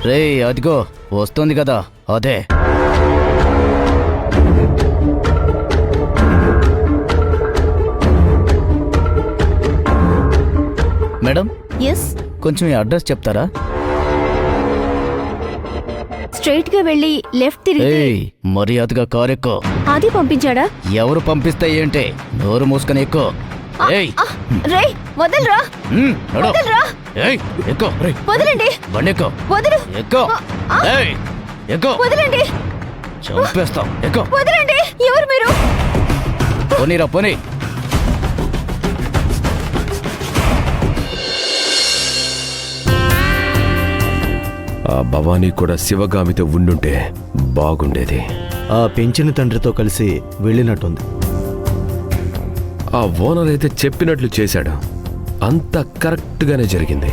రేయ్ అదిగో వస్తుంది కదా అదే. మేడం, ఎస్, కొంచెం ఈ అడ్రస్ చెప్తారా? స్ట్రైట్ గా వెళ్ళి లెఫ్ట్ తిరిగి. ఏయ్ మర్యాదగా కారు ఎక్కు. అది పంపించాడా? ఎవరు పంపిస్తే ఏంటి, నోరు మూసుకొని ఎక్కు. ఏయ్ రేయ్ వదలరా, నడు. వదలరా, ఏయ్ ఎక్కు. రేయ్ వదలండి, బండి ఎక్కు. వదలు, ఎక్కు. ఏయ్ ఎక్కు. వదలండి, చంపేస్తాం. ఎక్కు. వదలండి. ఎవరు మీరు? పోనీరా పోనీ. ఆ భవానీ కూడా శివగామితో ఉండుంటే బాగుండేది. ఆ పెంచిన తండ్రితో కలిసి వెళ్ళినట్టుంది. ఆ ఓనర్ అయితే చెప్పినట్లు చేశాడు. అంత కరెక్ట్గానే జరిగింది.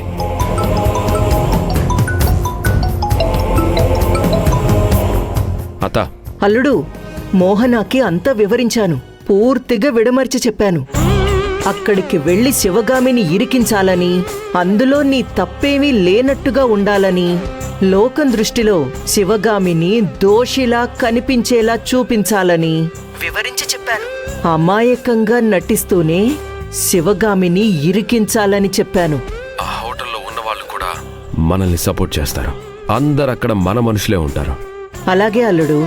అత్త, అల్లుడు, మోహనాకి అంతా వివరించాను. పూర్తిగా విడమర్చి చెప్పాను. అక్కడికి వెళ్లి శివగామిని ఇరికించాలని, అందులో నీ తప్పేమీ లేనట్టుగా ఉండాలని, లోకం దృష్టిలో శివగామిని దోషిలా కనిపించేలా చూపించాలని వివరించి చెప్పాను. అమాయకంగా నటిస్తూనే శివగామిని ఇరికించాలని చెప్పాను. ఆ హోటల్లో ఉన్న వాళ్ళు కూడా మనల్ని సపోర్ట్ చేస్తారు. అందరు అక్కడ మన మనుషులే ఉంటారు. అలాగే అల్లుడు.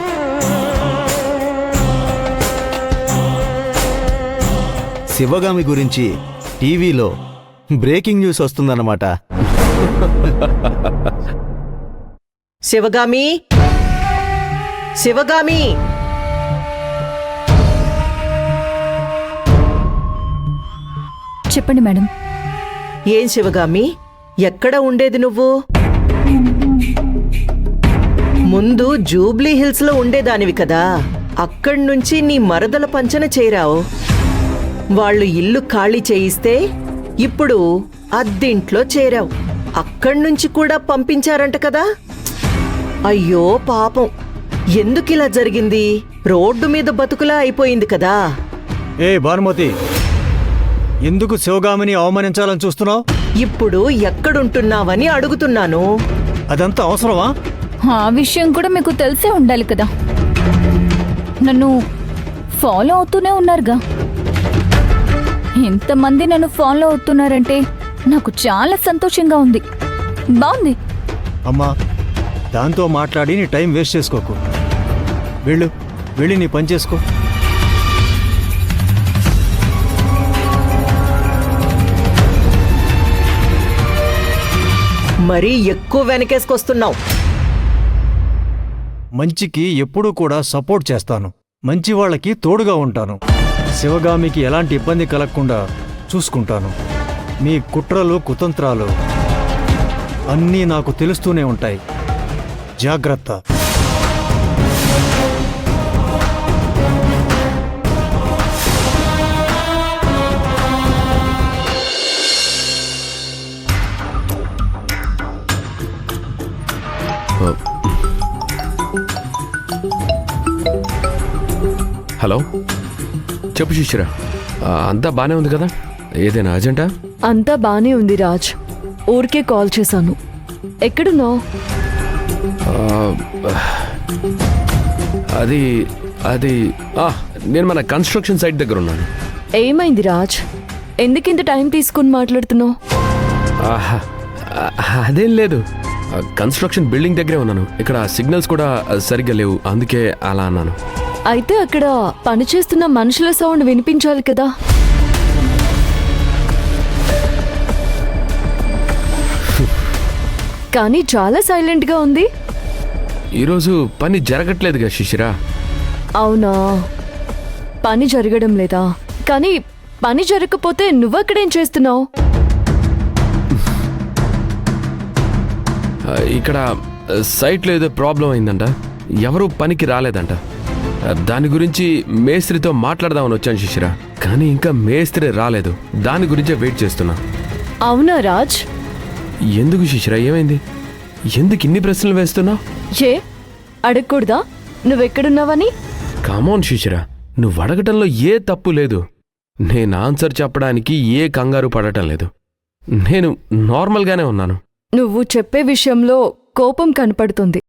శివగామి గురించి టీవీలో బ్రేకింగ్ న్యూస్ వస్తుందన్నమాట. శివగామి, శివగామి, చెప్పండి మేడం. ఏం శివగామి, ఎక్కడ ఉండేది నువ్వు? ముందు జూబ్లీ హిల్స్ లో ఉండేదానివి కదా. అక్కడ్నుంచి నీ మరదల పంచన చేరావు. వాళ్ళు ఇల్లు ఖాళీ చేయిస్తే ఇప్పుడు అద్దింట్లో చేరావు. అక్కడ్నుంచి కూడా పంపించారంట కదా. అయ్యో పాపం, ఎందుకిలా జరిగింది? రోడ్డు మీద బతుకులా అయిపోయింది కదా. ఏ భానుమతి, ఎందుకు శివగామిని అవమానించాలని చూస్తున్నావు? ఇప్పుడు ఎక్కడుంటున్నావని అడుగుతున్నాను. అదంతా అవసరమా? ఆ విషయం కూడా మీకు తెలిసే ఉండాలి కదా. నన్ను ఫాలో అవుతూనే ఉన్నారుగా. ఇంతమంది నన్ను ఫాలో అవుతున్నారంటే నాకు చాలా సంతోషంగా ఉంది. బాగుంది. అమ్మా, దాంతో మాట్లాడి నీ టైం వేస్ట్ చేసుకోకు. వెళ్ళి నీ పని చేసుకో. మరీ ఎక్కువ వెనకేసుకొస్తున్నావు. మంచికి ఎప్పుడూ కూడా సపోర్ట్ చేస్తాను. మంచి వాళ్ళకి తోడుగా ఉంటాను. శివగామికి ఎలాంటి ఇబ్బంది కలగకుండా చూసుకుంటాను. మీ కుట్రలు కుతంత్రాలు అన్నీ నాకు తెలుస్తూనే ఉంటాయి. జాగ్రత్త. హలో, చెప్పు శిశిరా. అంతా బానే ఉంది కదా? ఏదైనా అర్జెంటా? అంతా బానే ఉంది రాజ్. ఊరికే కాల్ చేశాను. ఎక్కడున్నావు? అది అది నేను మన కన్స్ట్రక్షన్ సైట్ దగ్గర ఉన్నాను. ఏమైంది రాజ్? ఎందుకింత టైం తీసుకుని మాట్లాడుతున్నావు? అదేం లేదు, కన్స్ట్రక్షన్ బిల్డింగ్ దగ్గరే ఉన్నాను. ఇక్కడ సిగ్నల్స్ కూడా సరిగ్గా లేవు, అందుకే అలా అన్నాను. అయితే అక్కడ పనిచేస్తున్న మనుషుల సౌండ్ వినిపించాలి కదా. కానీ చాలా సైలెంట్గా ఉంది. ఈరోజు పని జరగట్లేదుగా శిశిరా. అవునా? పని జరగడం లేదా? కానీ పని జరగకపోతే నువ్వక్కడేం చేస్తున్నావు? ఇక్కడ సైట్లో ఏదో ప్రాబ్లం అయిందంట. ఎవరూ పనికి రాలేదంట. దాని గురించి మేస్త్రితో మాట్లాడదామని వచ్చాను శిశిరా. కానీ ఇంకా మేస్త్రి రాలేదు. దాని గురించే వెయిట్ చేస్తున్నా. అవునా రాజ్? ఎందుకు శిశిరా, ఏమైంది? ఎందుకు ఇన్ని ప్రశ్నలు వేస్తున్నావు? ఏ అడగకూడదా నువ్వెక్కడున్నావని? కామోన్ శిశిరా, నువ్వు అడగటంలో ఏ తప్పు లేదు. నేను ఆన్సర్ చెప్పడానికి ఏ కంగారు పడటం లేదు. నేను నార్మల్గానే ఉన్నాను. నువ్వు చెప్పే విషయంలో కోపం కనపడుతుంది.